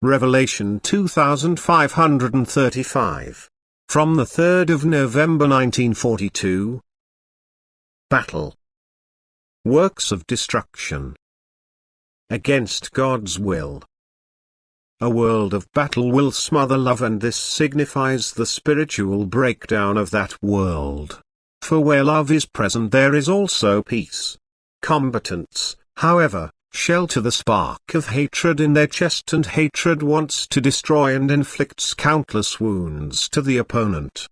Revelation 2535. From the 3rd of November 1942. Battle. Works of destruction. Against God's will. A world of battle will smother love, and this signifies the spiritual breakdown of that world. For where love is present there is also peace. Combatants, however, shelter the spark of hatred in their chest, and hatred wants to destroy and inflicts countless wounds to the opponent.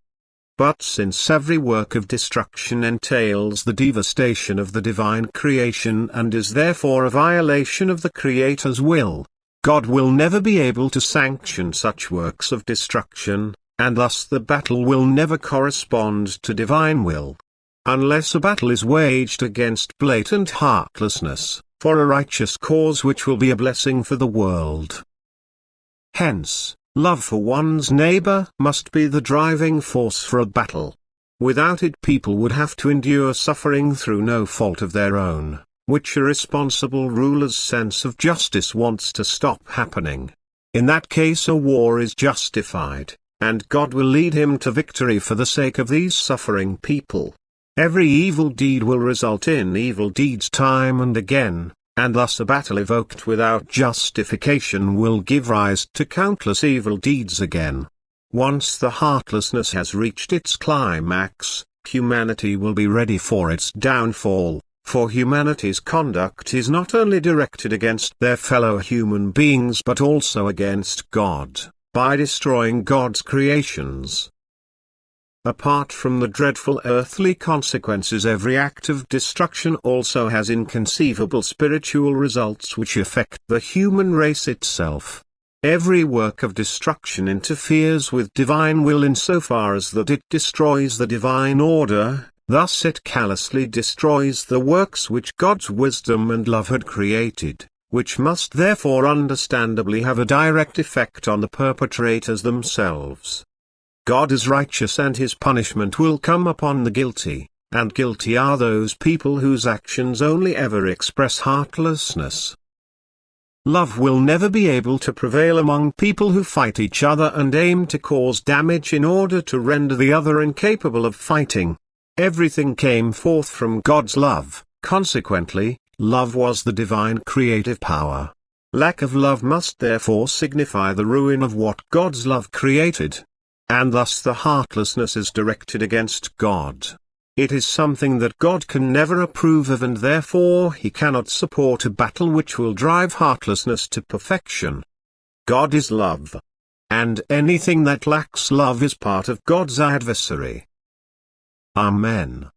But since every work of destruction entails the devastation of the divine creation and is therefore a violation of the Creator's will, God will never be able to sanction such works of destruction, and thus the battle will never correspond to divine will. Unless a battle is waged against blatant heartlessness, for a righteous cause which will be a blessing for the world. Hence, love for one's neighbor must be the driving force for a battle. Without it people would have to endure suffering through no fault of their own, which a responsible ruler's sense of justice wants to stop happening. In that case a war is justified, and God will lead him to victory for the sake of these suffering people. Every evil deed will result in evil deeds time and again, and thus a battle evoked without justification will give rise to countless evil deeds again. Once the heartlessness has reached its climax, humanity will be ready for its downfall, for humanity's conduct is not only directed against their fellow human beings but also against God, by destroying God's creations. Apart from the dreadful earthly consequences, every act of destruction also has inconceivable spiritual results which affect the human race itself. Every work of destruction interferes with divine will insofar as that it destroys the divine order, thus it callously destroys the works which God's wisdom and love had created, which must therefore understandably have a direct effect on the perpetrators themselves. God is righteous and his punishment will come upon the guilty, and guilty are those people whose actions only ever express heartlessness. Love will never be able to prevail among people who fight each other and aim to cause damage in order to render the other incapable of fighting. Everything came forth from God's love, consequently, love was the divine creative power. Lack of love must therefore signify the ruin of what God's love created. And thus the heartlessness is directed against God. It is something that God can never approve of, and therefore he cannot support a battle which will drive heartlessness to perfection. God is love. And anything that lacks love is part of God's adversary. Amen.